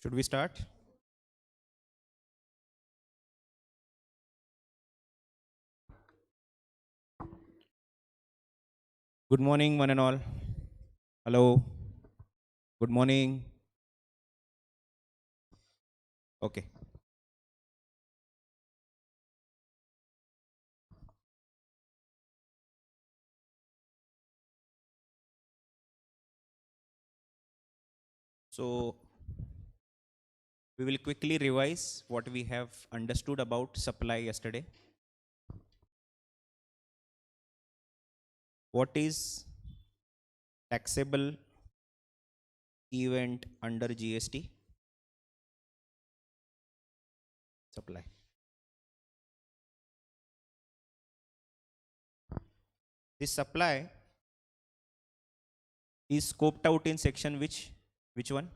Should we start? Good morning, one and all. Hello. Good morning. Okay. So we will quickly revise what we have understood about supply yesterday. What is taxable event under GST? Supply. This supply is scoped out in section which one?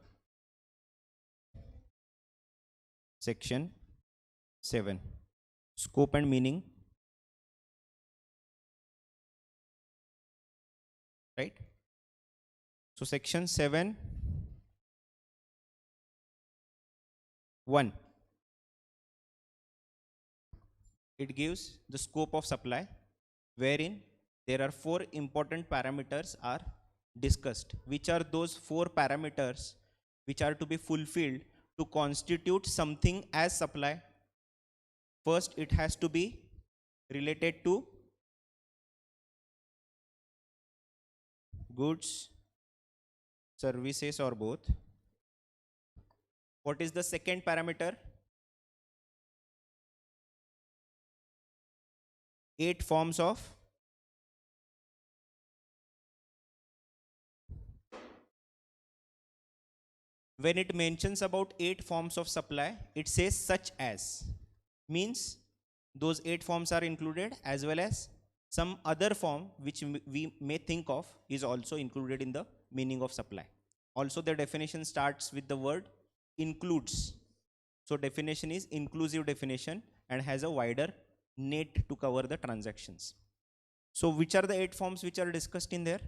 Section 7. Scope and meaning, right? So section 7 1, it gives the scope of supply, wherein there are 4 important parameters are discussed. Which are those 4 parameters which are to be fulfilled to constitute something as supply? First, it has to be related to goods, services, or both. What is the second parameter? 8 forms of when it mentions about 8 forms of supply, it says such as, means those 8 forms are included, as well as some other form which we may think of is also included in the meaning of supply. Also, the definition starts with the word includes. So definition is inclusive definition and has a wider net to cover the transactions. So which are the 8 forms which are discussed in there?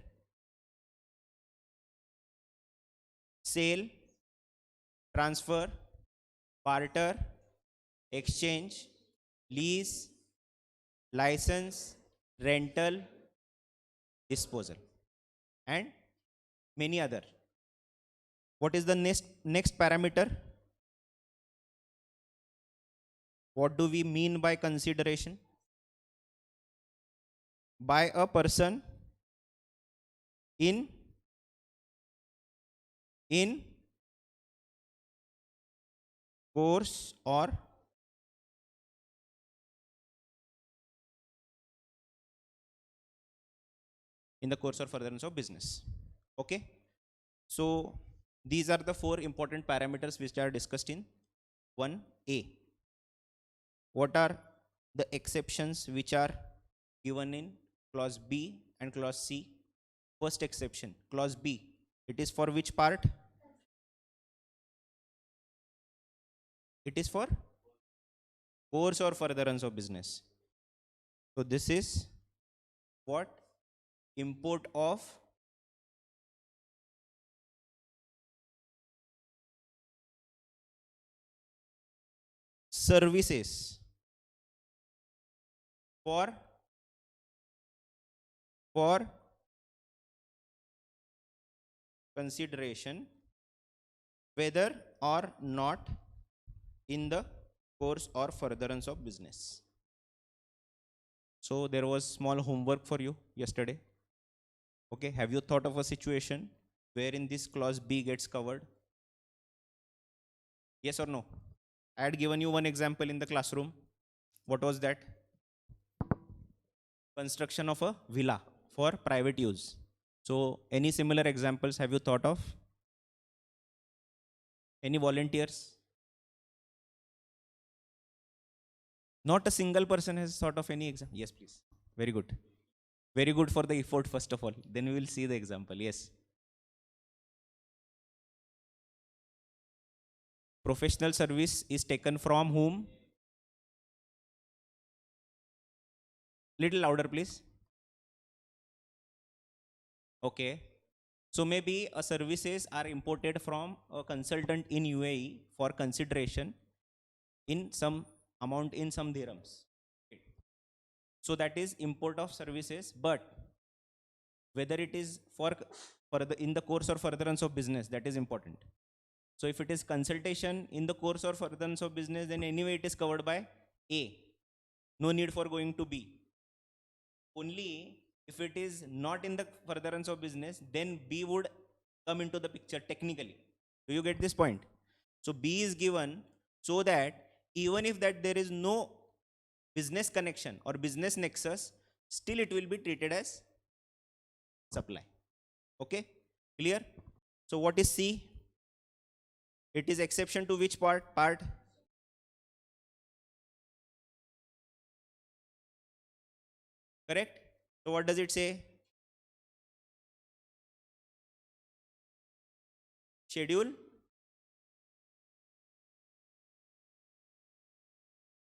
Sale, transfer, barter, exchange, lease, license, rental, disposal, and many other. What is the next parameter? What do we mean by consideration? By a person in course or in the course or furtherance of business. Okay, so these are the 4 important parameters which are discussed in 1a. What are the exceptions which are given in clause B and clause C? First exception, clause B, it is for which part? It is for course or furtherance of business. So this is what? Import of services for consideration, whether or not in the course or furtherance of business. So there was small homework for you yesterday. Okay, have you thought of a situation wherein this clause B gets covered? Yes or no? I had given you one example in the classroom. What was that? Construction of a villa for private use. So any similar examples have you thought of? Any volunteers? Not a single person has thought of any example. Yes, please. Very good. Very good for the effort, first of all. Then we will see the example. Yes. Professional service is taken from whom? Little louder, please. Okay. So maybe services are imported from a consultant in UAE for consideration in some amount in some dirhams. Okay. So that is import of services, but whether it is for the in the course or furtherance of business, that is important. So if it is consultation in the course or furtherance of business, then anyway it is covered by A. No need for going to B. Only if it is not in the furtherance of business, then B would come into the picture technically. Do you get this point? So B is given so that even if that there is no business connection or business nexus, still it will be treated as supply. Okay, clear? So what is C? It is exception to which part? Correct? So what does it say? Schedule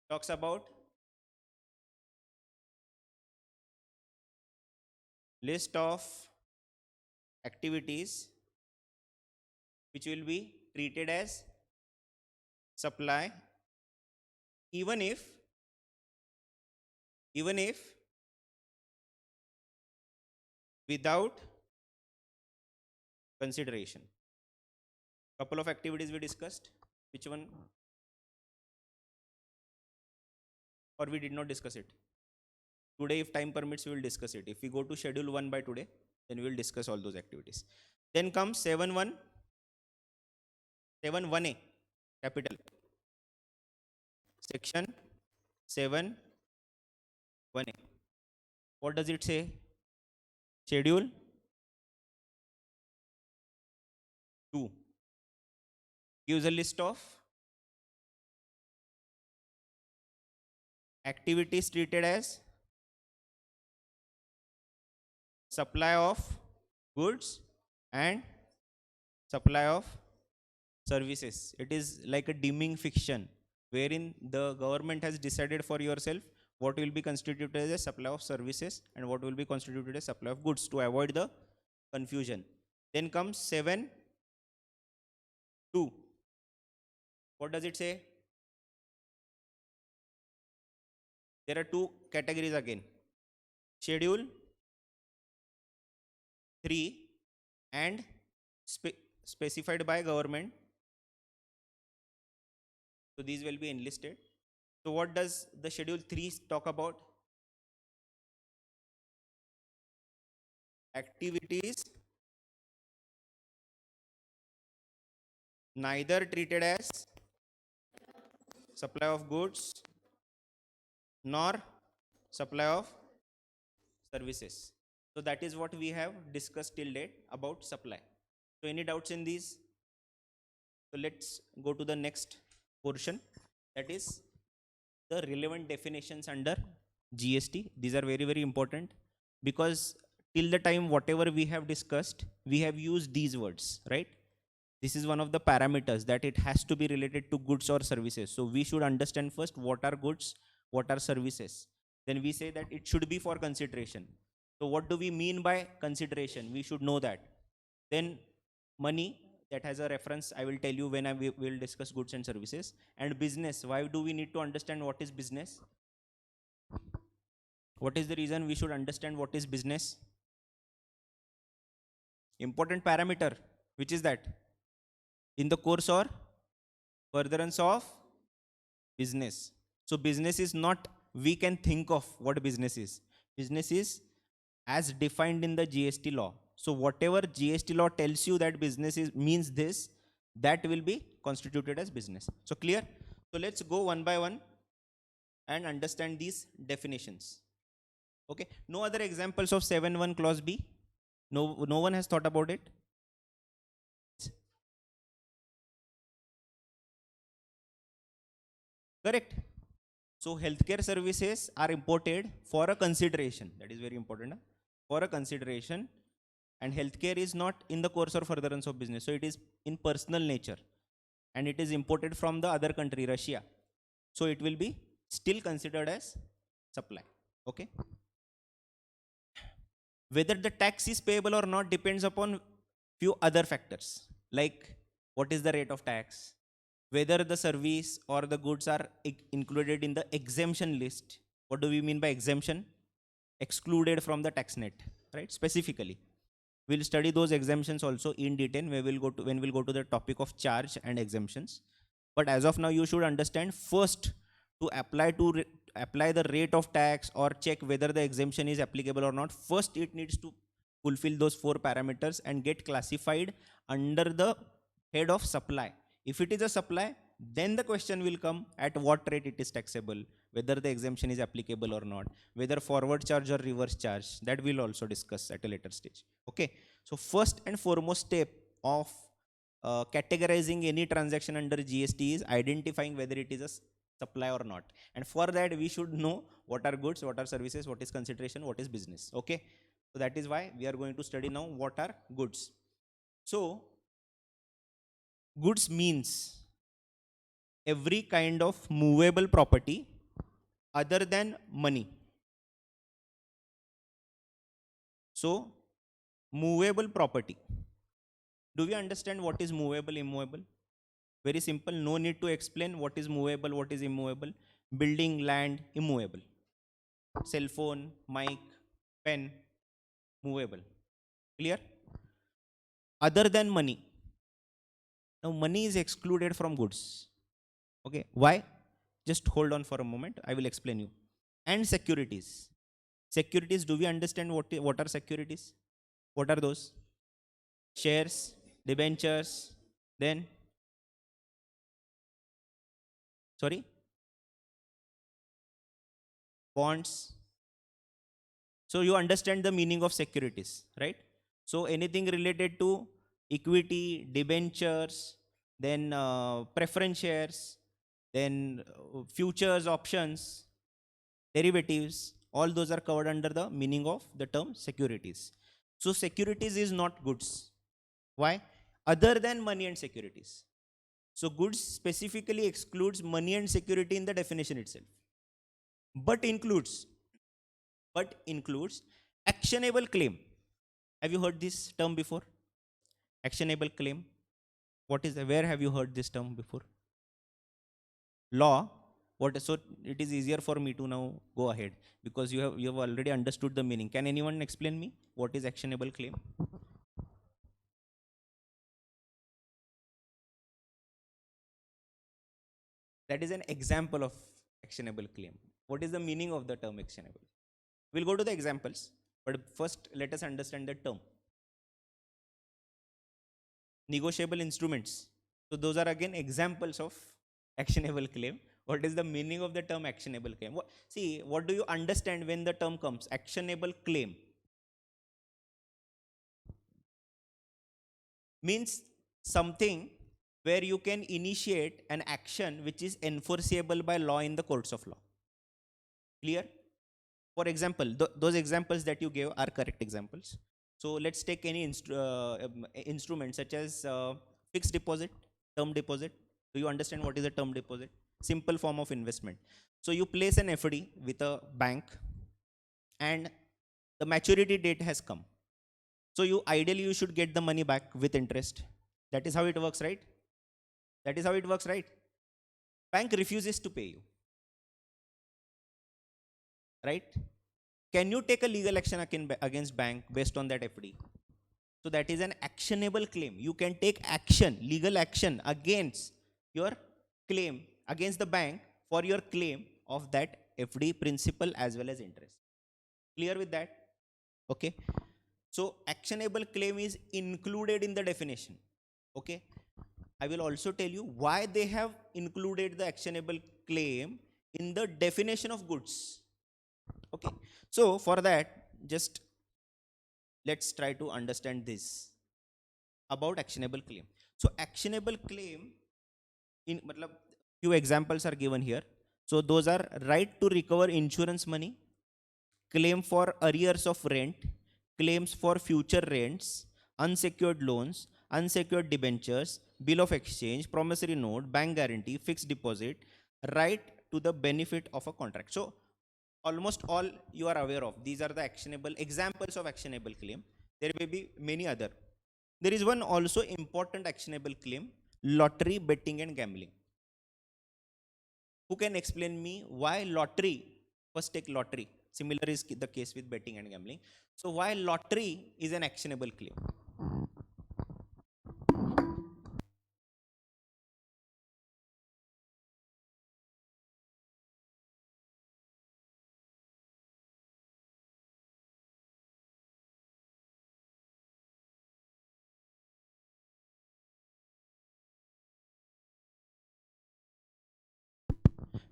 talks about list of activities which will be treated as supply even if without consideration. Couple of activities we discussed. Which one? Or we did not discuss it? Today, if time permits, we will discuss it. If we go to schedule 1 by today, then we will discuss all those activities. Then comes 7.1a, capital. Section 7.1a. What does it say? Schedule 2 gives a list of activities treated as supply of goods and supply of services. It is like a deeming fiction wherein the government has decided for yourself what will be constituted as a supply of services and what will be constituted as supply of goods to avoid the confusion. Then comes 7.2. What does it say? There are two categories again. Schedule 3 and specified by government. So these will be enlisted. So what does the schedule 3 talk about? Activities neither treated as supply of goods nor supply of services. So that is what we have discussed till date about supply. So any doubts in these? So let's go to the next portion, that is the relevant definitions under GST. These are very, very important because till the time whatever we have discussed, we have used these words, right? This is one of the parameters that it has to be related to goods or services. So we should understand first what are goods, what are services. Then we say that it should be for consideration. So what do we mean by consideration? We should know that. Then money, that has a reference. I will tell you when we will discuss goods and services. And business, why do we need to understand what is business? What is the reason we should understand what is business? Important parameter, which is that? In the course or furtherance of business. So business is not, we can think of what business is. Business is as defined in the GST law. So whatever GST law tells you that business is means this, that will be constituted as business. So clear? So let's go one by one and understand these definitions. Okay. No other examples of 7.1 clause B? No one has thought about it? Correct. So healthcare services are imported for a consideration. That is very important. For a consideration. And healthcare is not in the course or furtherance of business. So it is in personal nature. And it is imported from the other country, Russia. So it will be still considered as supply. Okay. Whether the tax is payable or not depends upon few other factors like what is the rate of tax, whether the service or the goods are included in the exemption list. What do we mean by exemption? Excluded from the tax net, right? Specifically, we'll study those exemptions also in detail when we'll go to the topic of charge and exemptions. But as of now, you should understand first, to apply the rate of tax or check whether the exemption is applicable or not. First, it needs to fulfill those 4 parameters and get classified under the head of supply. If it is a supply, then the question will come at what rate it is taxable, whether the exemption is applicable or not, whether forward charge or reverse charge. That we'll also discuss at a later stage. Okay. So first and foremost step of categorizing any transaction under GST is identifying whether it is a supply or not. And for that, we should know what are goods, what are services, what is consideration, what is business. Okay. So that is why we are going to study now what are goods. So goods means every kind of movable property other than money. So movable property. Do we understand what is movable, immovable? Very simple. No need to explain what is movable, what is immovable. Building, land, immovable. Cell phone, mic, pen, movable. Clear? Other than money. Now money is excluded from goods. Okay. Why? Just hold on for a moment. I will explain you. And securities. Securities, do we understand what are securities? What are those? Shares, debentures, then sorry, bonds. So you understand the meaning of securities, right? So anything related to equity, debentures, then preference shares, then futures, options, derivatives, all those are covered under the meaning of the term securities. So securities is not goods. Why? Other than money and securities. So goods specifically excludes money and security in the definition itself, but includes actionable claim. Have you heard this term before? Actionable claim. What is where have you heard this term before? Law. What? So it is easier for me to now go ahead because you have already understood the meaning. Can anyone explain me what is actionable claim? That is an example of actionable claim. What is the meaning of the term actionable? We'll go to the examples, but first let us understand the term. Negotiable instruments. So those are again examples of actionable claim. What is the meaning of the term actionable claim? What do you understand when the term comes? Actionable claim means something where you can initiate an action which is enforceable by law in the courts of law. Clear? For example, those examples that you gave are correct examples. So let's take any instrument such as fixed deposit, term deposit. Do you understand what is a term deposit? Simple form of investment. So you place an FD with a bank and the maturity date has come. So ideally you should get the money back with interest. That is how it works, right? That is how it works, right? Bank refuses to pay you. Right? Can you take a legal action against bank based on that FD? So that is an actionable claim. You can take action, legal action against your claim, against the bank for your claim of that FD principal as well as interest. Clear with that? Okay. So actionable claim is included in the definition. Okay. I will also tell you why they have included the actionable claim in the definition of goods. Okay. So for that, just let's try to understand this about actionable claim. So actionable claim, in few examples are given here. So those are right to recover insurance money, claim for arrears of rent, claims for future rents, unsecured loans, unsecured debentures, bill of exchange, promissory note, bank guarantee, fixed deposit, right to the benefit of a contract. So almost all you are aware of. These are the actionable examples of actionable claim. There may be many other. There is one also important actionable claim, lottery, betting and gambling. Who can explain me why lottery? First take lottery. Similar is the case with betting and gambling. So why lottery is an actionable claim?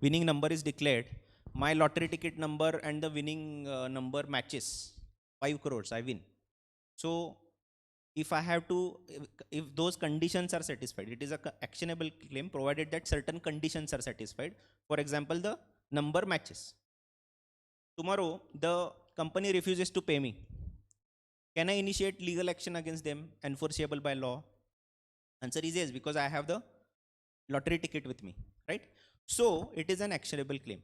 Winning number is declared, my lottery ticket number and the winning number matches 5 crores, I win. So if I have to, if those conditions are satisfied, it is a actionable claim provided that certain conditions are satisfied. For example, the number matches. Tomorrow the company refuses to pay me, can I initiate legal action against them enforceable by law? Answer is yes, because I have the lottery ticket with me, right? So it is an actionable claim.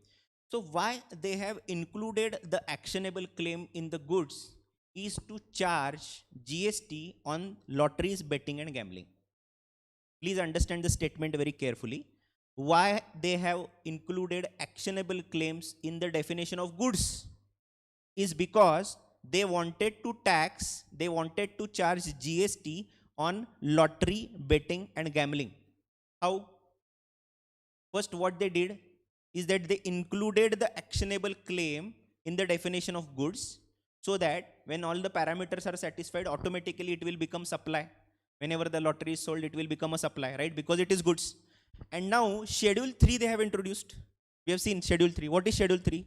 So why they have included the actionable claim in the goods is to charge GST on lotteries, betting and gambling. Please understand the statement very carefully. Why they have included actionable claims in the definition of goods is because they wanted to charge GST on lottery, betting and gambling. How? First, what they did is that they included the actionable claim in the definition of goods, so that when all the parameters are satisfied, automatically it will become supply. Whenever the lottery is sold, it will become a supply, right? Because it is goods. And now schedule 3 they have introduced. We have seen schedule 3. What is schedule 3?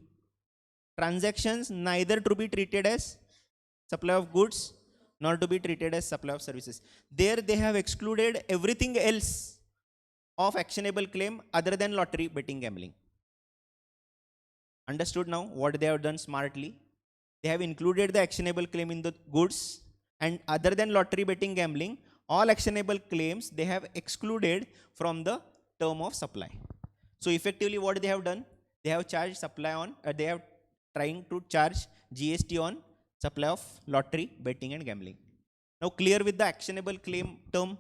Transactions neither to be treated as supply of goods nor to be treated as supply of services. There they have excluded everything else of actionable claim other than lottery, betting, gambling. Understood now what they have done smartly? They have included the actionable claim in the goods, and other than lottery, betting, gambling, all actionable claims they have excluded from the term of supply. So effectively what they have done, they have charged supply on, they have trying to charge GST on supply of lottery, betting and gambling. Now clear with the actionable claim term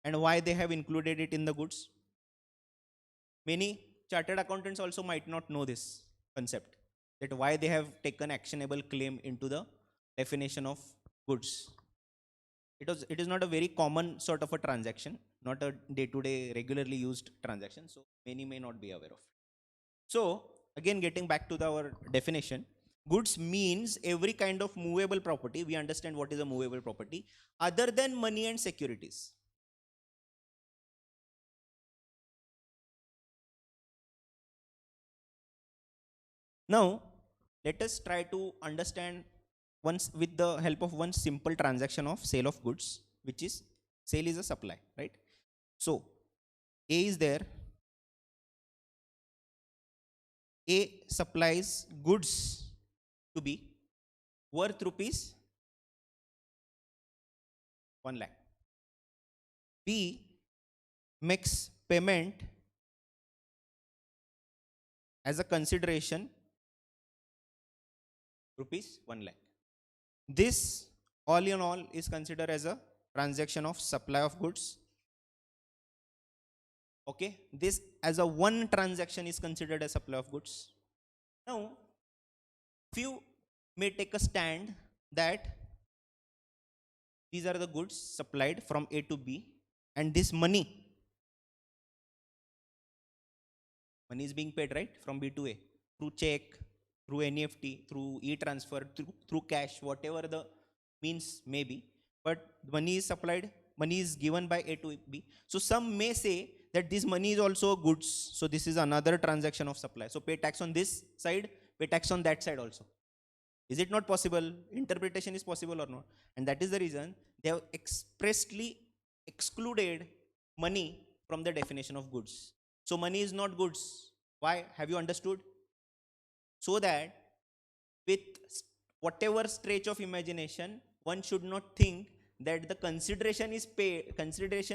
and why they have included it in the goods? Many chartered accountants also might not know this concept, that why they have taken actionable claim into the definition of goods. It is not a very common sort of a transaction, not a day-to-day regularly used transaction, so many may not be aware of. So again, getting back to our definition, goods means every kind of movable property. We understand what is a movable property other than money and securities. Now let us try to understand once with the help of one simple transaction of sale of goods, which is sale is a supply, right? So A is there, A supplies goods to be worth rupees 1 lakh. B makes payment as a consideration rupees 1 lakh. This all in all is considered as a transaction of supply of goods. Okay, this as a one transaction is considered as supply of goods. Now few may take a stand that these are the goods supplied from A to B, and this money is being paid, right, from B to A through check, through NEFT, through e-transfer, through cash, whatever the means may be, but money is supplied, money is given by A to B. So some may say that this money is also goods, so this is another transaction of supply, so pay tax on this side, pay tax on that side also. Is it not possible? Interpretation is possible or not? And that is the reason they have expressly excluded money from the definition of goods. So money is not goods. Why? Have you understood? So that with whatever stretch of imagination, one should not think that the consideration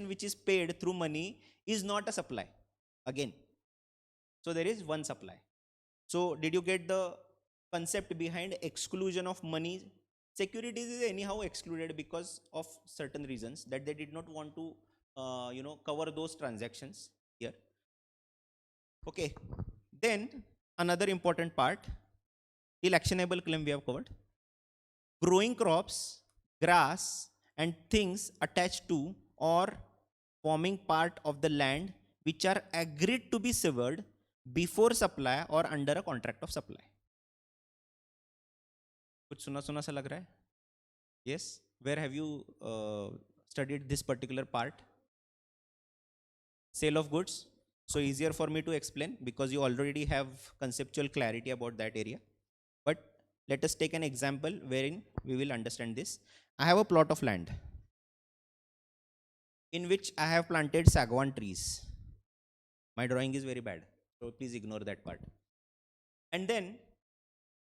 which is paid through money is not a supply again. So there is one supply. So did you get the concept behind exclusion of money Securities is anyhow excluded because of certain reasons that they did not want to, cover those transactions here. Okay. Then another important part, till actionable claim we have covered. Growing crops, grass, and things attached to or forming part of the land which are agreed to be severed before supply or under a contract of supply. कुछ सुना सुना सा लग रहा है? Yes. Where have you studied this particular part? Sale of goods. So easier for me to explain because you already have conceptual clarity about that area. But let us take an example wherein we will understand this. I have a plot of land in which I have planted saguan trees. My drawing is very bad, so please ignore that part. And then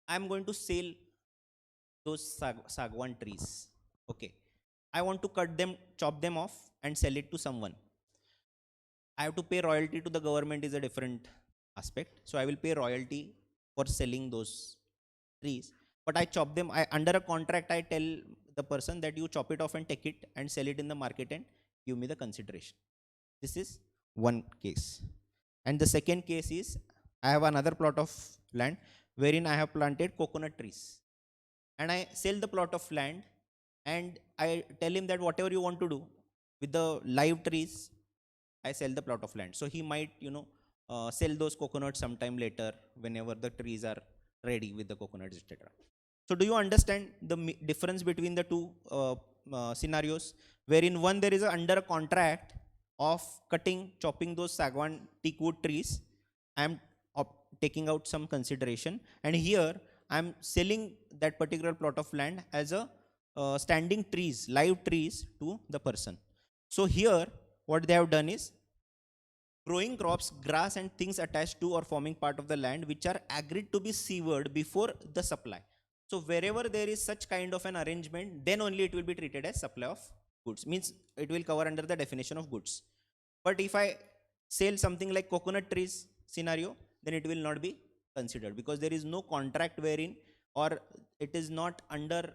I am going to sell those saguan trees. Okay. I want to cut them, chop them off and sell it to someone. I have to pay royalty to the government is a different aspect. So I will pay royalty for selling those trees. But I chop them, under a contract, I tell the person that you chop it off and take it and sell it in the market and give me the consideration. This is one case. And the second case is, I have another plot of land wherein I have planted coconut trees. And I sell the plot of land and I tell him that whatever you want to do with the live trees, I sell the plot of land. So he might, sell those coconuts sometime later whenever the trees are ready with the coconuts, etc. So do you understand the difference between the two scenarios? Wherein one there is under a contract of chopping those saguan teak wood trees, I am taking out some consideration, and here I am selling that particular plot of land as a standing trees, live trees to the person. So here what they have done is growing crops, grass and things attached to or forming part of the land which are agreed to be severed before the supply. So wherever there is such kind of an arrangement, then only it will be treated as supply of goods. Means it will cover under the definition of goods. But if I sell something like coconut trees scenario, then it will not be considered because there is no contract wherein, or it is not under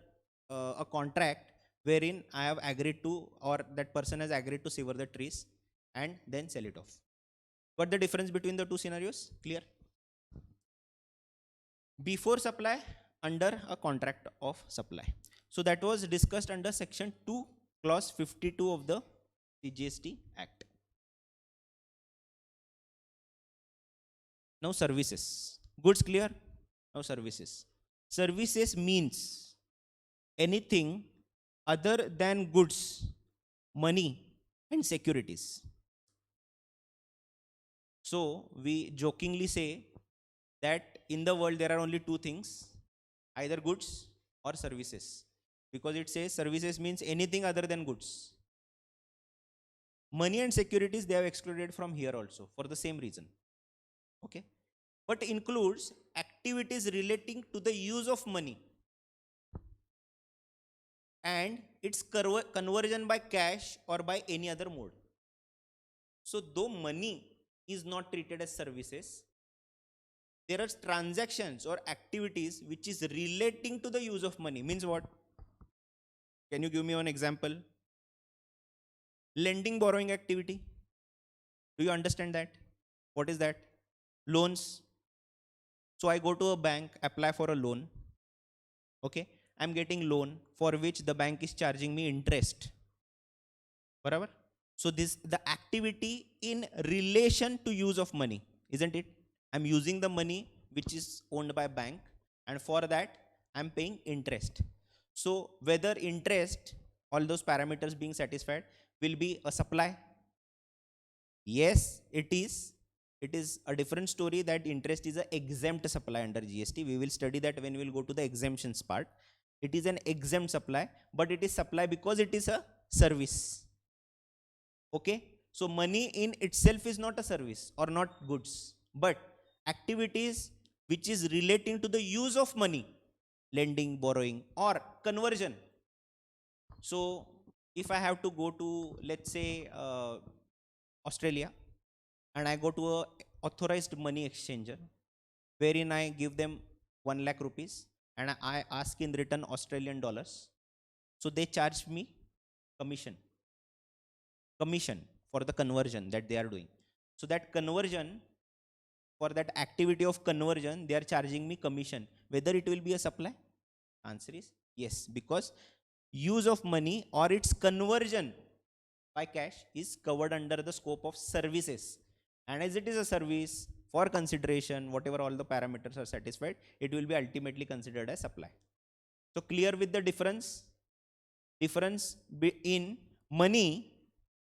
a contract wherein I have agreed to, or that person has agreed to sever the trees and then sell it off. Got the difference between the two scenarios? Clear? Before supply, under a contract of supply. So that was discussed under section 2, clause 52 of the CGST Act. Now services. Goods clear? Now services. Services means anything other than goods, money and securities. So we jokingly say that in the world there are only two things, either goods or services, because it says services means anything other than goods. Money and securities they have excluded from here also for the same reason. Okay. But includes activities relating to the use of money and its conversion by cash or by any other mode. So though money is not treated as services, there are transactions or activities which is relating to the use of money. Means what? Can you give me one example? Lending, borrowing activity. Do you understand that? What is that? Loans. So I go to a bank, apply for a loan. Okay. I'm getting loan for which the bank is charging me interest. Whatever. So this the activity in relation to use of money, isn't it? I'm using the money which is owned by a bank, and for that I'm paying interest. So whether interest, all those parameters being satisfied, will be a supply. Yes, it is. It is a different story that interest is an exempt supply under GST. We will study that when we will go to the exemptions part. It is an exempt supply, but it is supply because it is a service. Okay. So money in itself is not a service or not goods, but activities which is relating to the use of money, lending, borrowing or conversion. So if I have to go to, let's say, Australia, and I go to a authorized money exchanger wherein I give them 1 lakh rupees and I ask in return Australian dollars, so they charge me commission for the conversion that they are doing. So that conversion, for that activity of conversion, they are charging me commission. Whether it will be a supply? Answer is yes, because use of money or its conversion by cash is covered under the scope of services. And as it is a service, for consideration, whatever all the parameters are satisfied, it will be ultimately considered as supply. So clear with the difference? Difference in money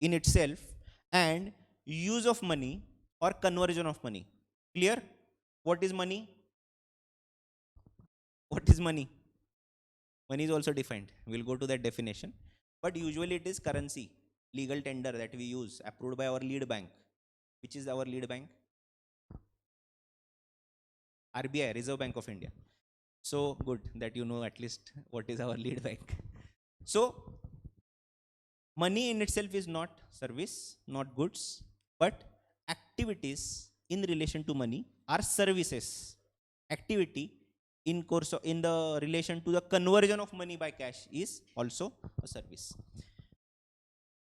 in itself and use of money or conversion of money. Clear? What is money? What is money? Money is also defined. We'll go to that definition. But usually it is currency, legal tender that we use, approved by our lead bank. Which is our lead bank? RBI, Reserve Bank of India. So good that you know at least what is our lead bank. So money in itself is not service, not goods, but activities in relation to money are services. Activity in course of, in the relation to the conversion of money by cash is also a service.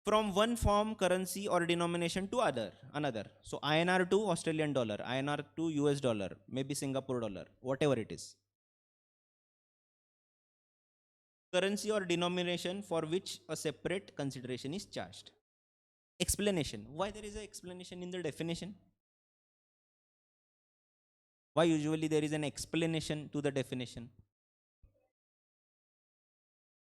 From one form currency or denomination to another. So INR to Australian dollar, INR to US dollar, maybe Singapore dollar, whatever it is. Currency or denomination for which a separate consideration is charged. Explanation. Why there is an explanation in the definition? Why usually there is an explanation to the definition?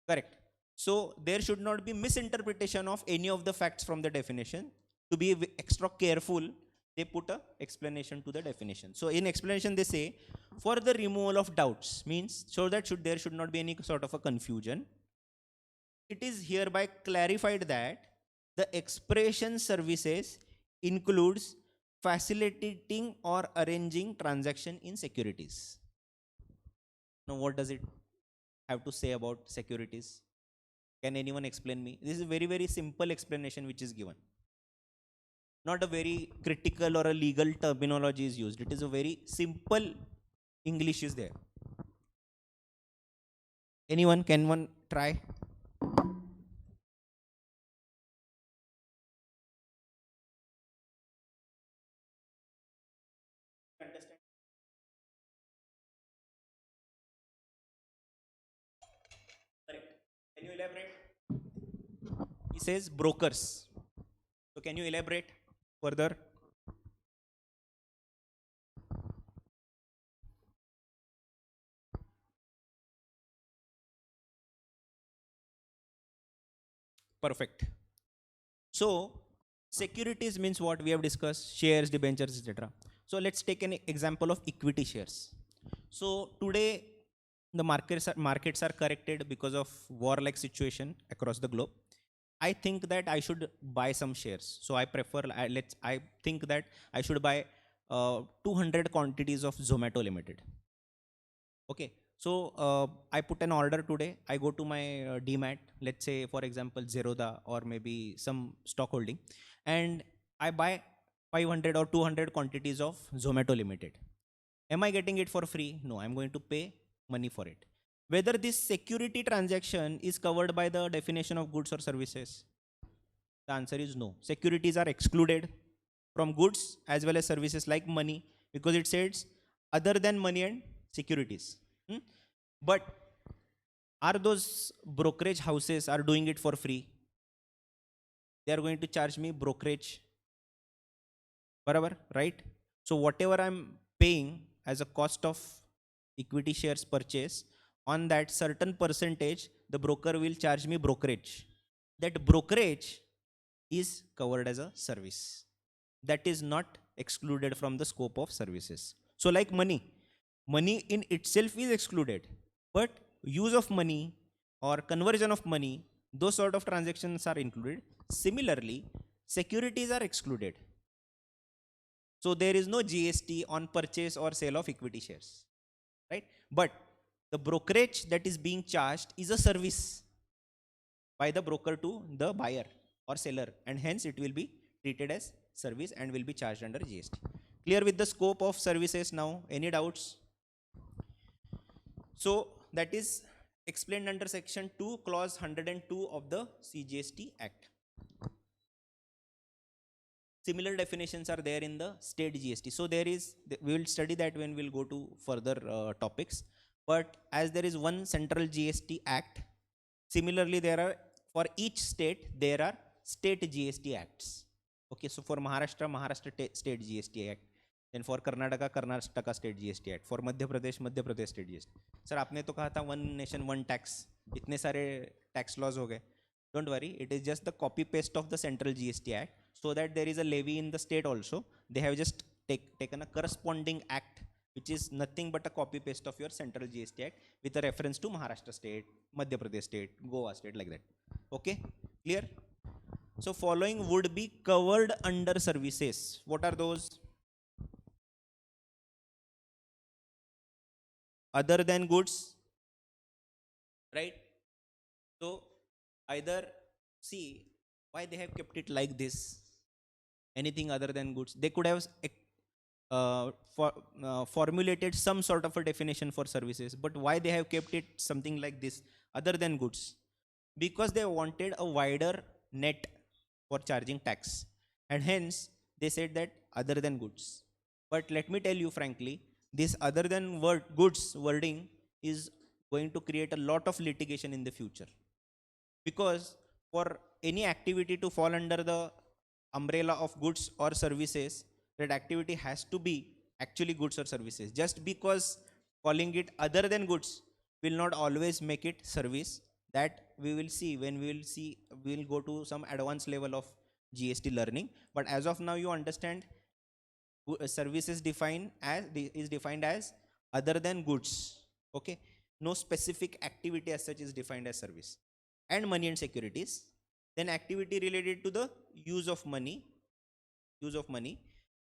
Correct. So there should not be misinterpretation of any of the facts from the definition. To be extra careful, they put a explanation to the definition. So in explanation they say, for the removal of doubts, means so that there should not be any sort of a confusion, it is hereby clarified that the expression services includes facilitating or arranging transaction in securities. Now what does it have to say about securities? Can anyone explain me? This is a very, very simple explanation which is given. Not a very critical or a legal terminology is used. It is a very simple English is there. Anyone? Can one try? Understand? Correct. Can you elaborate? He says brokers. So can you elaborate further? Perfect. So securities means what we have discussed, shares, debentures, etc. So let's take an example of equity shares. So today the markets are corrected because of war-like situation across the globe. I think that I should buy some shares. So I prefer, I think that I should buy 200 quantities of Zomato Limited. Okay. So I put an order today. I go to my DMAT, let's say for example Zerodha or maybe some stock holding, and I buy 500 or 200 quantities of Zomato Limited. Am I getting it for free? No, I'm going to pay money for it. Whether this security transaction is covered by the definition of goods or services? The answer is no. Securities are excluded from goods as well as services like money, because it says other than money and securities. But are those brokerage houses are doing it for free? They are going to charge me brokerage. Barabar, right? So whatever I'm paying as a cost of equity shares purchase, on that certain percentage, the broker will charge me brokerage. That brokerage is covered as a service. That is not excluded from the scope of services. So like money in itself is excluded, but use of money or conversion of money, those sort of transactions are included. Similarly, securities are excluded. So there is no GST on purchase or sale of equity shares, right? But the brokerage that is being charged is a service by the broker to the buyer or seller, and hence it will be treated as service and will be charged under GST. Clear with the scope of services now? Any doubts? So that is explained under section 2 clause 102 of the CGST Act. Similar definitions are there in the state GST. So there is, we will study that when we'll go to further topics. But as there is one central GST Act, similarly there are, for each state there are state GST Acts. Okay, so for Maharashtra, State GST Act. Then for Karnataka, Karnataka State GST Act. For Madhya Pradesh State GST. Sir, आपने तो कहा था one nation one tax. इतने सारे tax laws हो गए. Don't worry, it is just the copy paste of the central GST Act, so that there is a levy in the state also. They have just taken a corresponding act which is nothing but a copy paste of your central GST Act with a reference to Maharashtra state, Madhya Pradesh state, Goa state, like that. Okay, clear? So following would be covered under services. What are those? Other than goods, right? So either, see why they have kept it like this, anything other than goods. They could have formulated some sort of a definition for services, but why they have kept it something like this, other than goods? Because they wanted a wider net for charging tax, and hence they said that other than goods. But let me tell you frankly, this other than goods wording is going to create a lot of litigation in the future, because for any activity to fall under the umbrella of goods or services, that activity has to be actually goods or services. Just because calling it other than goods will not always make it service. That we will see when we will go to some advanced level of GST learning. But as of now, you understand, service is defined as other than goods. Okay, no specific activity as such is defined as service. And money and securities, then activity related to the use of money,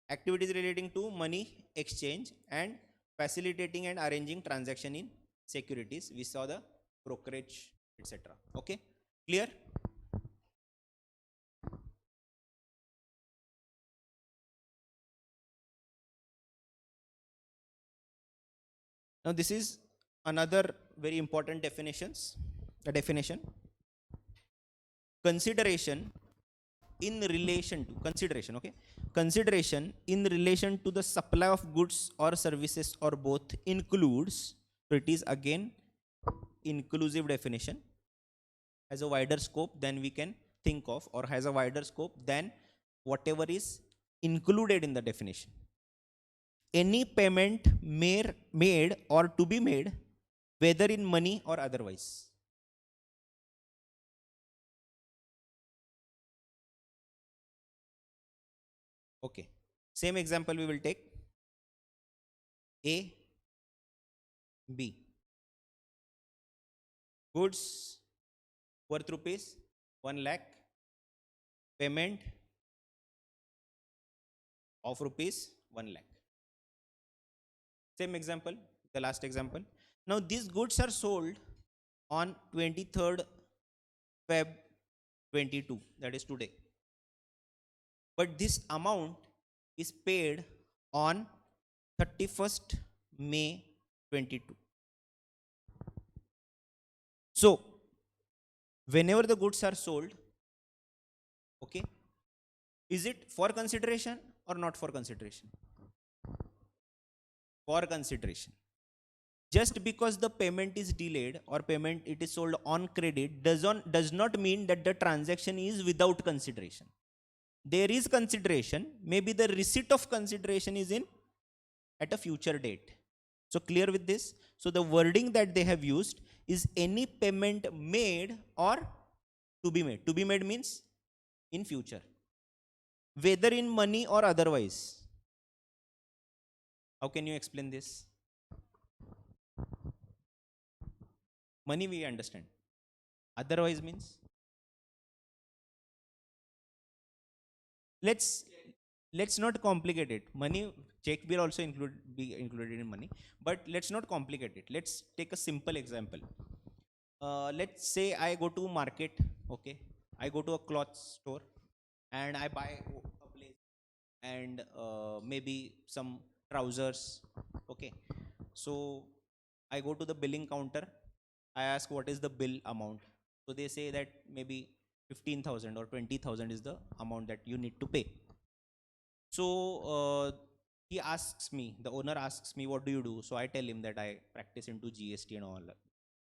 activities relating to money exchange and facilitating and arranging transaction in securities. We saw the brokerage, etc. Okay, clear? Now this is another very important definition. Consideration in relation to consideration in relation to the supply of goods or services or both includes. So it is again inclusive definition, has a wider scope than we can think of, or has a wider scope than whatever is included in the definition. Any payment made or to be made, whether in money or otherwise. Okay, same example we will take. A, B. Goods worth rupees 1 lakh, payment of rupees 1 lakh. Same example, the last example. Now these goods are sold on 23rd Feb 22, that is today. But this amount is paid on 31st May 22. So whenever the goods are sold, okay, is it for consideration or not for consideration? For consideration. Just because the payment is delayed or payment it is sold on credit does not mean that the transaction is without consideration. There is consideration, maybe the receipt of consideration is in at a future date. So clear with this? So the wording that they have used is any payment made or to be made. To be made means in future, whether in money or otherwise. How can you explain this? Money we understand. Otherwise means? Let's not complicate it. Money, check will also be included in money, but let's not complicate it. Let's take a simple example. Let's say I go to market, okay, I go to a cloth store and I buy a blazer and maybe some trousers, okay. So I go to the billing counter. I ask what is the bill amount. So they say that maybe 15,000 or 20,000 is the amount that you need to pay. So he asks me, the owner asks me, what do you do? So I tell him that I practice into GST and all.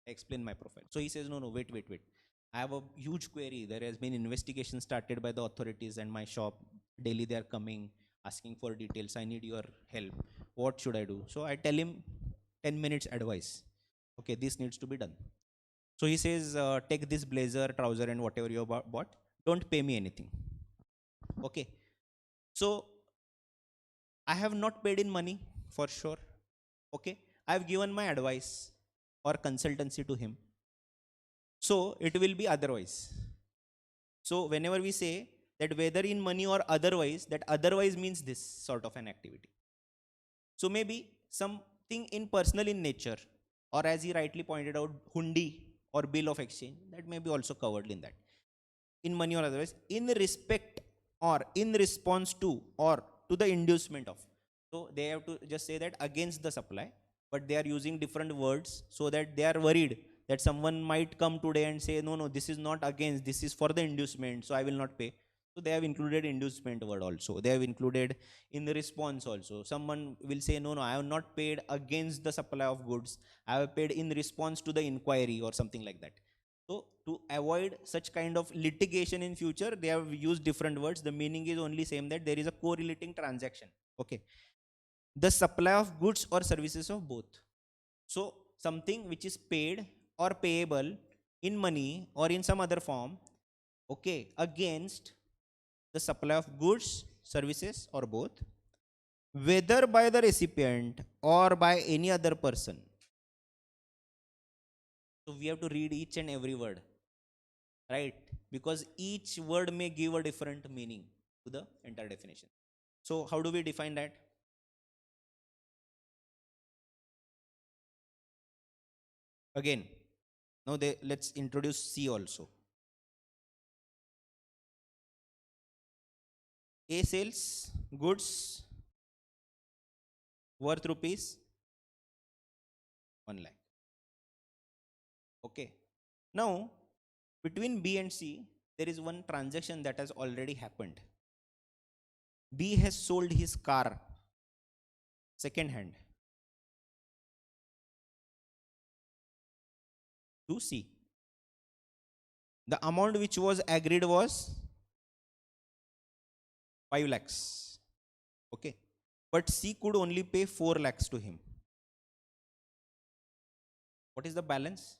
I explain my profile. So he says, no, wait. I have a huge query. There has been investigation started by the authorities and my shop. Daily they are coming, asking for details. I need your help. What should I do? So I tell him 10 minutes advice. Okay, this needs to be done. So he says, take this blazer, trouser and whatever you bought. Don't pay me anything. Okay. So I have not paid in money for sure. Okay. I have given my advice or consultancy to him. So it will be otherwise. So whenever we say that whether in money or otherwise, that otherwise means this sort of an activity. So maybe something in personal in nature, or as he rightly pointed out, hundi or bill of exchange, that may be also covered in that. In money or otherwise, in respect or in response to or to the inducement of. So they have to just say that against the supply, but they are using different words so that they are worried that someone might come today and say, no, this is not against, this is for the inducement, so I will not pay. So they have included inducement word also. They have included in the response also. Someone will say, no, I have not paid against the supply of goods. I have paid in response to the inquiry or something like that. So to avoid such kind of litigation in future, they have used different words. The meaning is only same, that there is a correlating transaction. Okay. The supply of goods or services of both. So something which is paid or payable in money or in some other form, okay, against the supply of goods, services or both, whether by the recipient or by any other person. So we have to read each and every word, right? Because each word may give a different meaning to the entire definition. So how do we define that? Again, now let's introduce C also. A sells goods worth rupees 1 lakh. Okay. Now, between B and C, there is one transaction that has already happened. B has sold his car second hand to C. The amount which was agreed was 5 lakhs. Okay. But C could only pay 4 lakhs to him. What is the balance?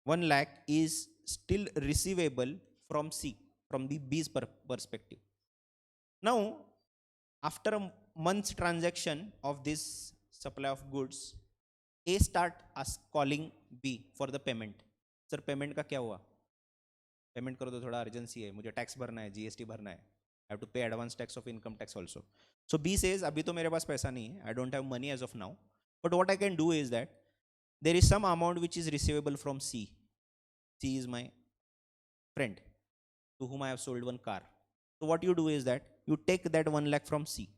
1 lakh is still receivable from C, from the B's perspective. Now, after a month's transaction of this supply of goods, A start calling B for the payment. Sir, payment का क्या हुआ? Payment करो तो थोड़ा urgency है, मुझे tax भरना है, GST भरना है. I have to pay advance tax of income tax also. So B says, अभी तो मेरे पास पैसा नहीं है, I don't have money as of now. But what I can do is that there is some amount which is receivable from C. C is my friend to whom I have sold one car. So what you do is that you take that 1 lakh from C.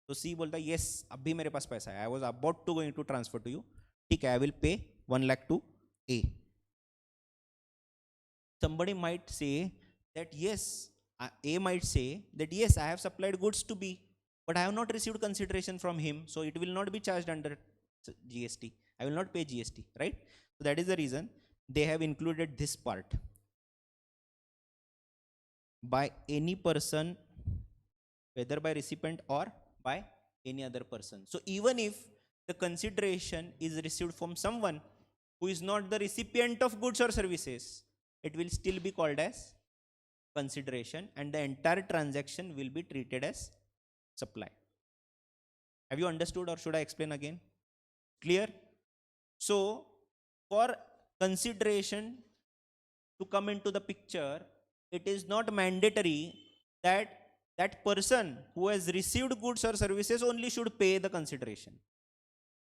So C बोलता है, yes, अभी मेरे पास पैसा है. I was about to going to transfer to you. ठीक है, I will pay 1 lakh to A. Somebody might say that yes, A might say that yes, I have supplied goods to B, but I have not received consideration from him, so it will not be charged under GST. I will not pay GST, right? So that is the reason they have included this part. By any person, whether by recipient or by any other person. So even if the consideration is received from someone who is not the recipient of goods or services, it will still be called as consideration and the entire transaction will be treated as supply. Have you understood or should I explain again? Clear? So for consideration to come into the picture, it is not mandatory that that person who has received goods or services only should pay the consideration.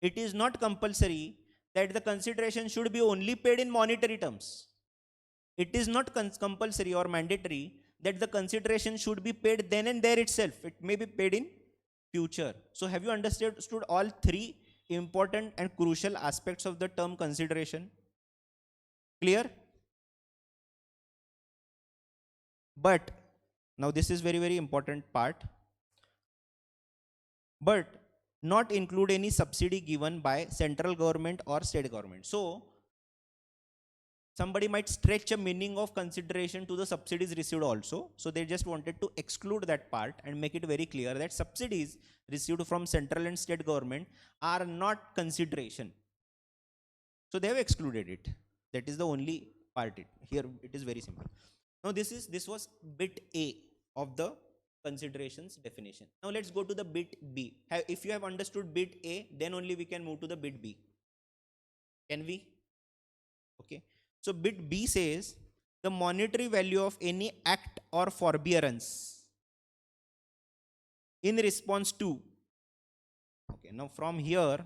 It is not compulsory that the consideration should be only paid in monetary terms. It is not compulsory or mandatory that the consideration should be paid then and there itself. It may be paid in future. So have you understood all three important and crucial aspects of the term consideration. Clear? But now this is very important part. But not include any subsidy given by central government or state government. So somebody might stretch a meaning of consideration to the subsidies received also. So they just wanted to exclude that part and make it very clear that subsidies received from central and state government are not consideration. So they have excluded it. That is the only part. Here it is very simple. Now this was bit A of the considerations definition. Now let's go to the bit B. If you have understood bit A, then only we can move to the bit B. Can we? Okay. So bit B says the monetary value of any act or forbearance in response to. Okay. Now from here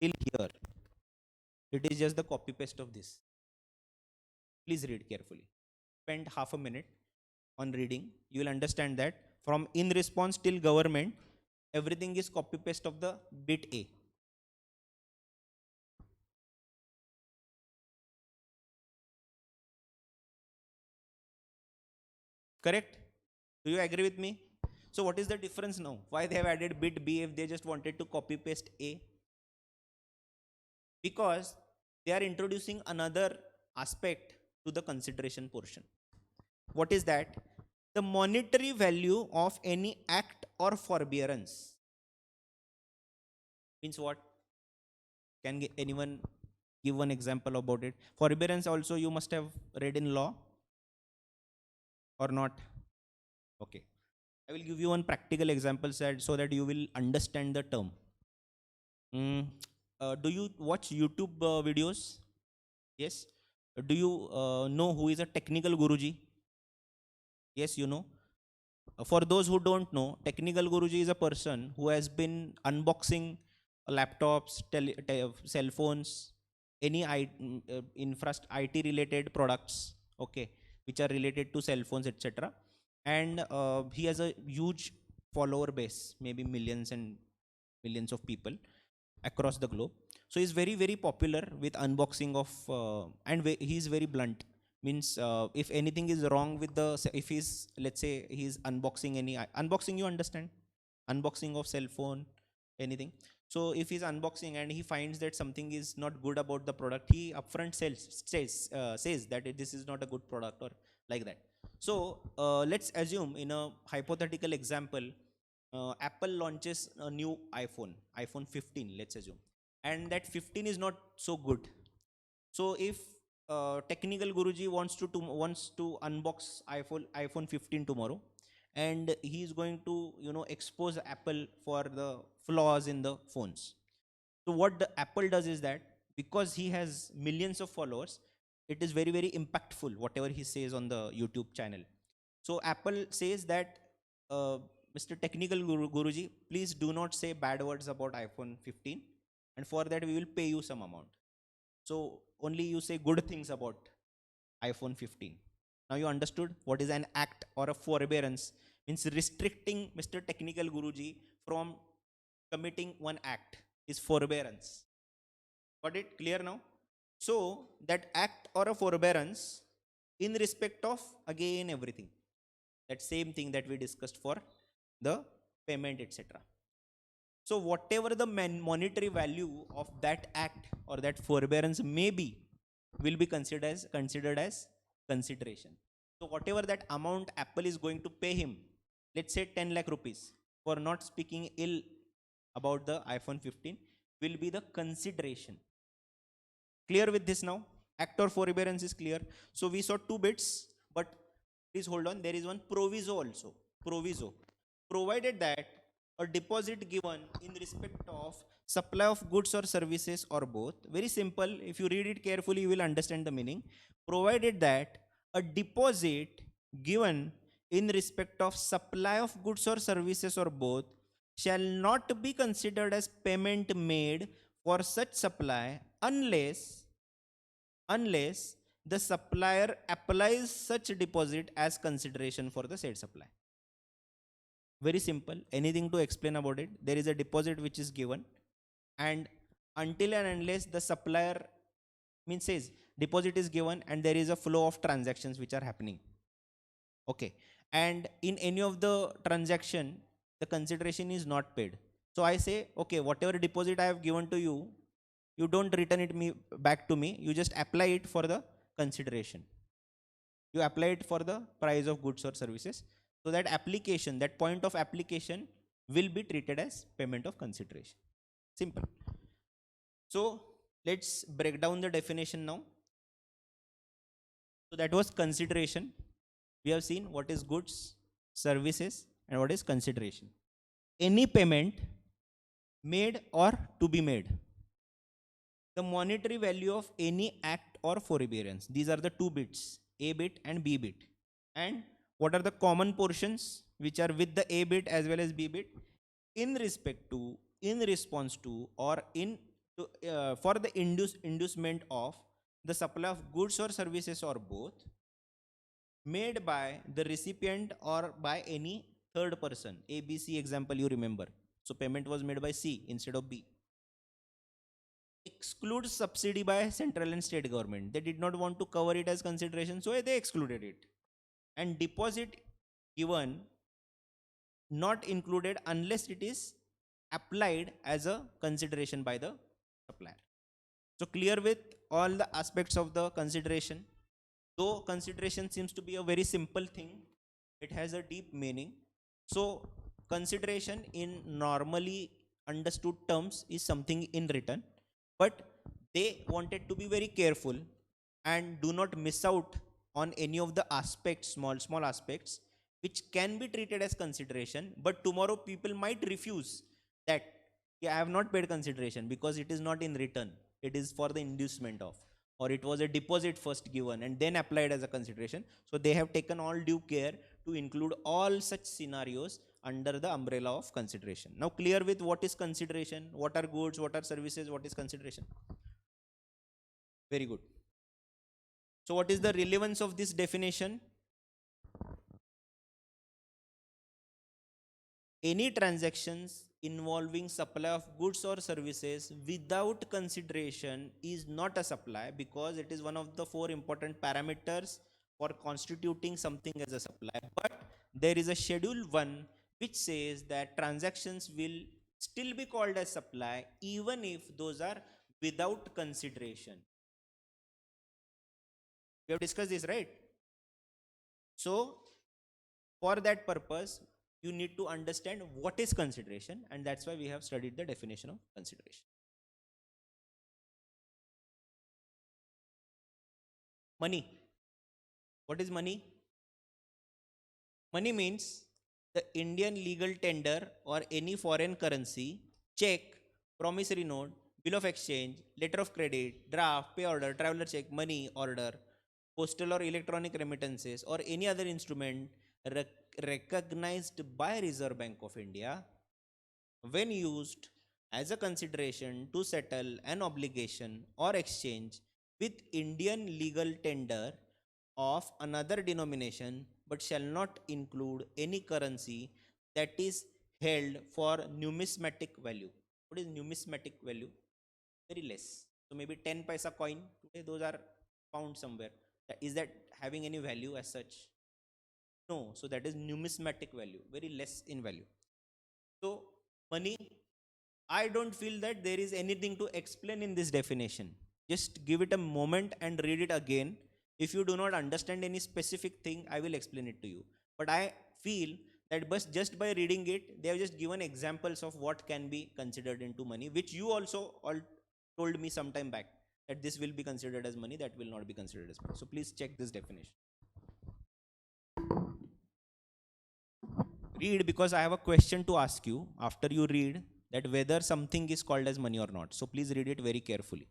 till here, it is just the copy paste of this. Please read carefully. Spend half a minute on reading. You will understand that from in response till government, everything is copy paste of the bit A. Correct? Do you agree with me? So what is the difference now? Why they have added bit B if they just wanted to copy paste A? Because they are introducing another aspect to the consideration portion. What is that? The monetary value of any act or forbearance. Means what? Can anyone give one example about it? Forbearance also you must have read in law or not? Okay. I will give you one practical example so that you will understand the term. Do you watch YouTube videos? Yes. Do you know who is a technical Guruji? Yes, you know. For those who don't know, technical Guruji is a person who has been unboxing laptops, cell phones, any IT related products, okay, which are related to cell phones, etc. And he has a huge follower base, maybe millions and millions of people across the globe. So he's very popular with unboxing of and he is very blunt. Means if anything is wrong with if he's, let's say he's unboxing unboxing, you understand, unboxing of cell phone, anything. So if he's unboxing and he finds that something is not good about the product, he upfront says that this is not a good product or like that. So let's assume, in a hypothetical example, Apple launches a new iPhone 15, let's assume, and that 15 is not so good. So if technical Guruji wants to unbox iPhone 15 tomorrow, and he is going to expose Apple for the flaws in the phones. So what the Apple does is that, because he has millions of followers, it is very impactful whatever he says on the YouTube channel. So Apple says that, Mr. Technical Guruji, please do not say bad words about iPhone 15, and for that we will pay you some amount. So only you say good things about iPhone 15. Now you understood what is an act or a forbearance. Means restricting Mr. Technical Guruji from committing one act is forbearance. Got it clear now? So that act or a forbearance in respect of, again, everything. That same thing that we discussed for the payment, etc. So whatever the monetary value of that act or that forbearance may be, will be considered as consideration. So whatever that amount Apple is going to pay him, let's say 10 lakh rupees, for not speaking ill about the iPhone 15, will be the consideration. Clear with this now? Act or forbearance is clear. So we saw two bits, but please hold on, there is one proviso also. Proviso. Provided that a deposit given in respect of supply of goods or services or both, very simple, if you read it carefully you will understand the meaning. Provided that a deposit given in respect of supply of goods or services or both shall not be considered as payment made for such supply unless the supplier applies such deposit as consideration for the said supply. Very simple. Anything to explain about it? There is a deposit which is given. and until and unless the supplier means says deposit is given and there is a flow of transactions which are happening. Okay, and in any of the transaction the consideration is not paid, so I say okay, whatever deposit I have given to you, you don't return it me back to me, you just apply it for the consideration, you apply it for the price of goods or services, so that application, that point of application will be treated as payment of consideration. Simple. So let's break down the definition now. So that was consideration. We have seen what is goods, services, and what is consideration. Any payment made or to be made, the monetary value of any act or forbearance, these are the two bits, A bit and B bit. And what are the common portions which are with the A bit as well as B bit in respect to, in response to, or in to, for the inducement of the supply of goods or services or both, made by the recipient or by any third person. A, B, C example you remember. So payment was made by C instead of B. Excludes subsidy by central and state government. They did not want to cover it as consideration, so they excluded it. And deposit given not included unless it is applied as a consideration by the supplier. So clear with all the aspects of the consideration. Though consideration seems to be a very simple thing, it has a deep meaning. So consideration in normally understood terms is something in written, but they wanted to be very careful and do not miss out on any of the aspects, small aspects, which can be treated as consideration, but tomorrow people might refuse that, yeah, I have not paid consideration because it is not in written, it is for the inducement of, or it was a deposit first given and then applied as a consideration. So they have taken all due care to include all such scenarios under the umbrella of consideration. Now clear with what is consideration, what are goods, what are services, what is consideration? Very good. So what is the relevance of this definition? Any transactions involving supply of goods or services without consideration is not a supply, because it is one of the four important parameters for constituting something as a supply. But there is a schedule 1 which says that transactions will still be called as supply even if those are without consideration. We have discussed this, right? So for that purpose you need to understand what is consideration, and that's why we have studied the definition of consideration. Money. What is money? Money means the Indian legal tender or any foreign currency, check, promissory note, bill of exchange, letter of credit, draft, pay order, traveler check, money order, postal or electronic remittances, or any other instrument recognized by Reserve Bank of India when used as a consideration to settle an obligation or exchange with Indian legal tender of another denomination, but shall not include any currency that is held for numismatic value. What is numismatic value? Very less. So maybe 10 paisa coin today, those are found somewhere. Is that having any value as such? No. So that is numismatic value, very less in value. So money, I don't feel that there is anything to explain in this definition. Just give it a moment and read it again. If you do not understand any specific thing, I will explain it to you. But I feel that just by reading it, they have just given examples of what can be considered into money, which you also all told me some time back, that this will be considered as money, that will not be considered as money. So please check this definition. Read, because I have a question to ask you after you read, that whether something is called as money or not. So please read it very carefully.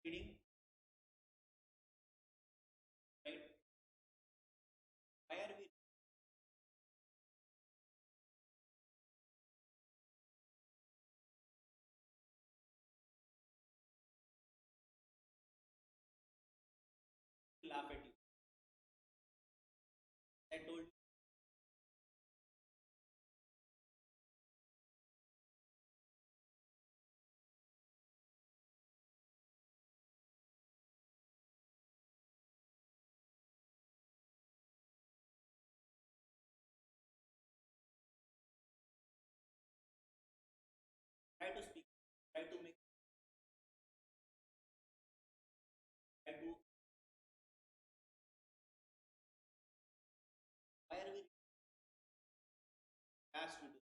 reading, right? Why are we laugh at you? I told you, try to speak, try to make, try to. Why are we asked to do?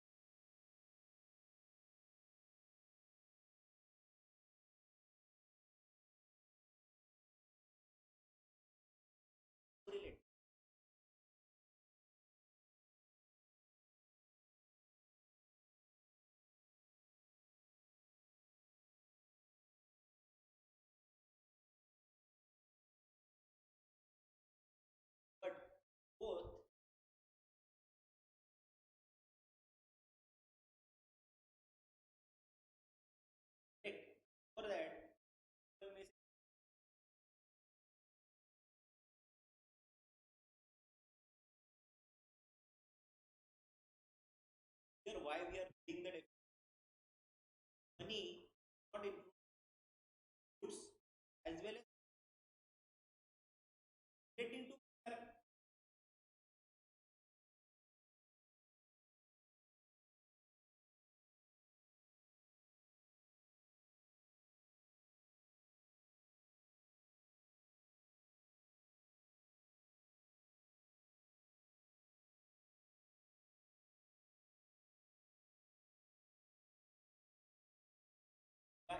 Relate, but both correct. For that, you may say, here why we are reading the money not include goods as well as get into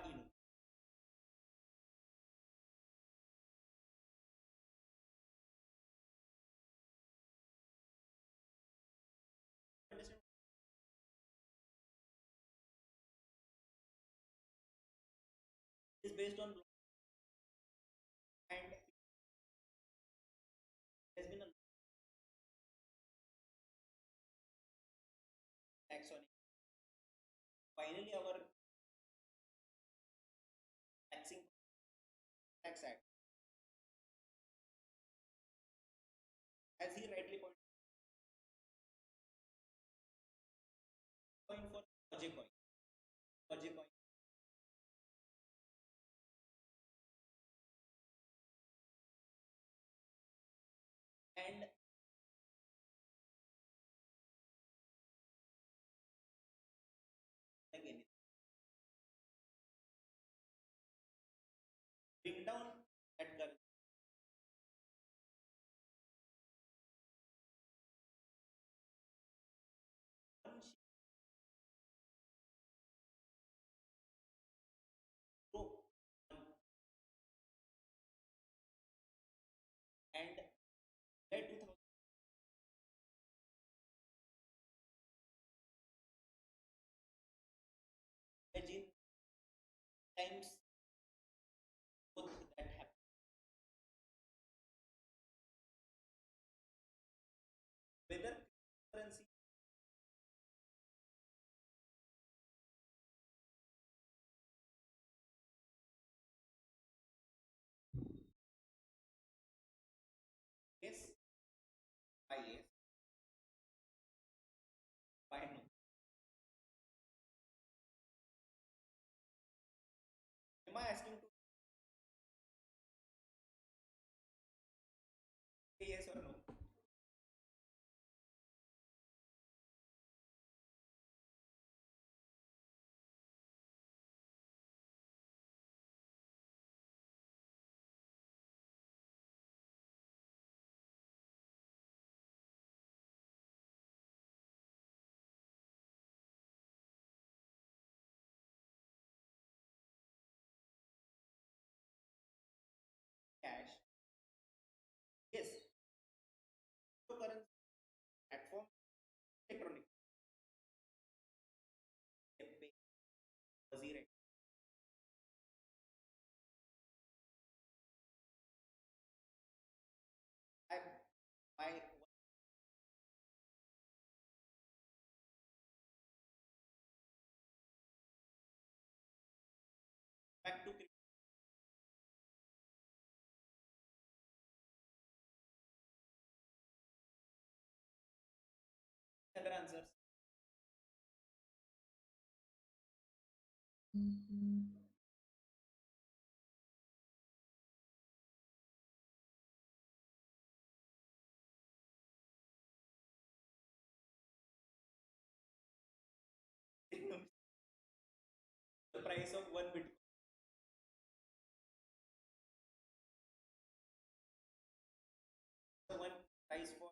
in. Understand? Is based on law and has been a tax on it. Finally, our taxing tax act, as he rightly pointed, for Dogecoin, Dogecoin, and again bring down that currency. One grow and by 2000 imagine times both that happen. Whether currency, yes, why yes, why no? other answers? The price of one Bitcoin. The one price for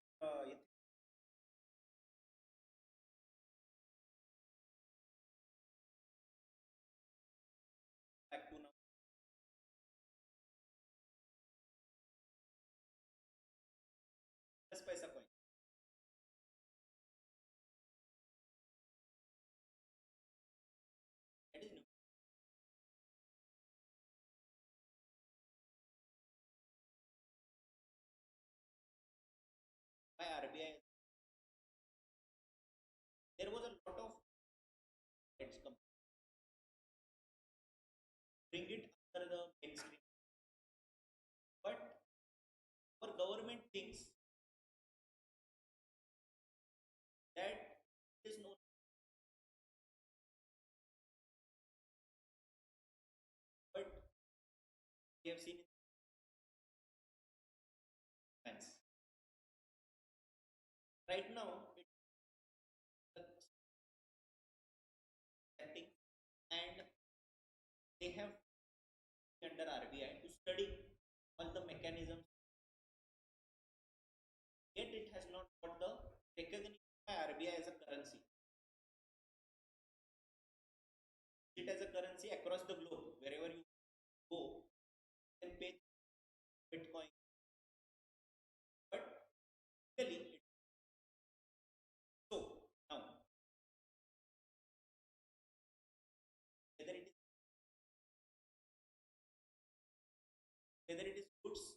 back to now. 10 paisa coin. That is new. By RBI. There was a lot of let's bring it under the mainstream. But our government thinks that there is no, but we have seen in finance. Right now, it's acting and they have under RBI to study all the mechanisms. Yet it has not got the recognition by RBI as a currency. It as a currency across the globe. Wherever you go, you can pay Bitcoin. But really, so now whether it is goods,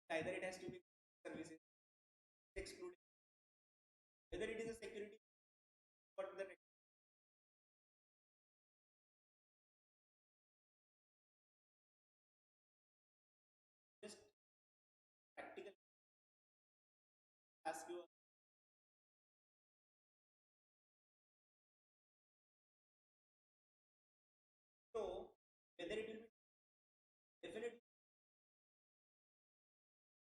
either it has to be services excluding whether it is a security, but the just practical ask you. So whether it will be definitely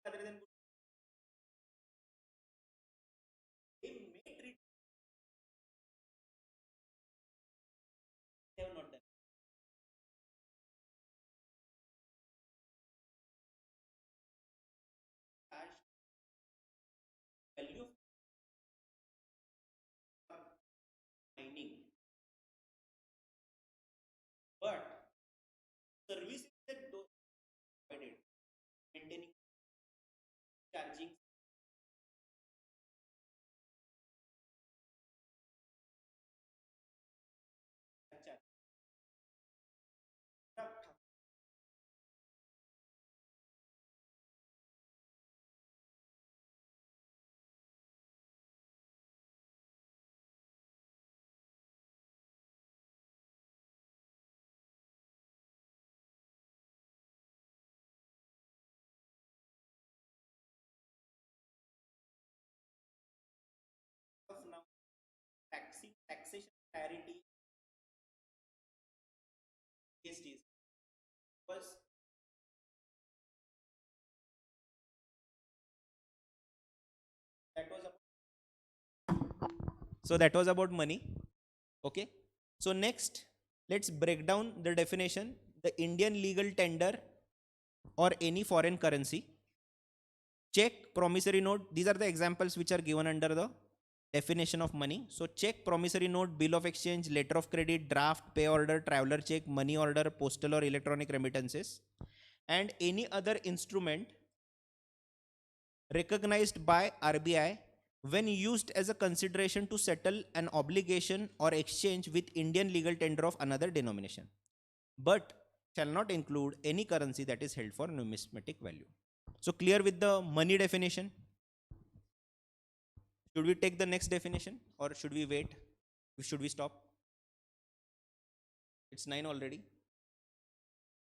other than good, they may treat they have not done cash value for mining, but services that those provided, maintaining, charging, charge. Of now taxation parity GSTs was that was that was about money. Okay. So next, let's break down the definition. The Indian legal tender or any foreign currency. Check, promissory note. These are the examples which are given under the definition of money. So check, promissory note, bill of exchange, letter of credit, draft, pay order, traveler check, money order, postal or electronic remittances, and any other instrument recognized by RBI when used as a consideration to settle an obligation or exchange with Indian legal tender of another denomination, but shall not include any currency that is held for numismatic value. So clear with the money definition? Should we take the next definition or should we wait? Should we stop? It's 9 already.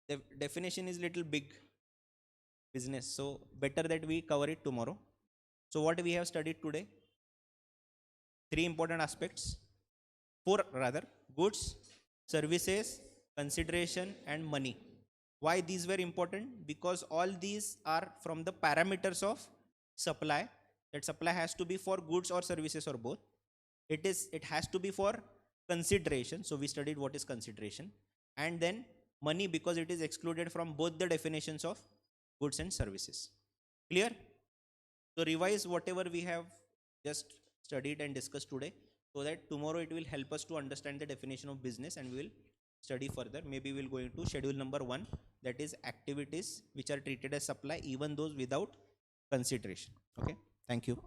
The definition is little big business, so better that we cover it tomorrow. So what we have studied today? 3 important aspects. 4 rather: goods, services, consideration, and money. Why these were important? Because all these are from the parameters of supply. That supply has to be for goods or services or both. It has to be for consideration. So we studied what is consideration, and then money, because it is excluded from both the definitions of goods and services. Clear? So revise whatever we have just studied and discussed today, so that tomorrow it will help us to understand the definition of business, and we will study further. Maybe we'll go into schedule number 1, that is activities which are treated as supply, even those without consideration. Okay, thank you.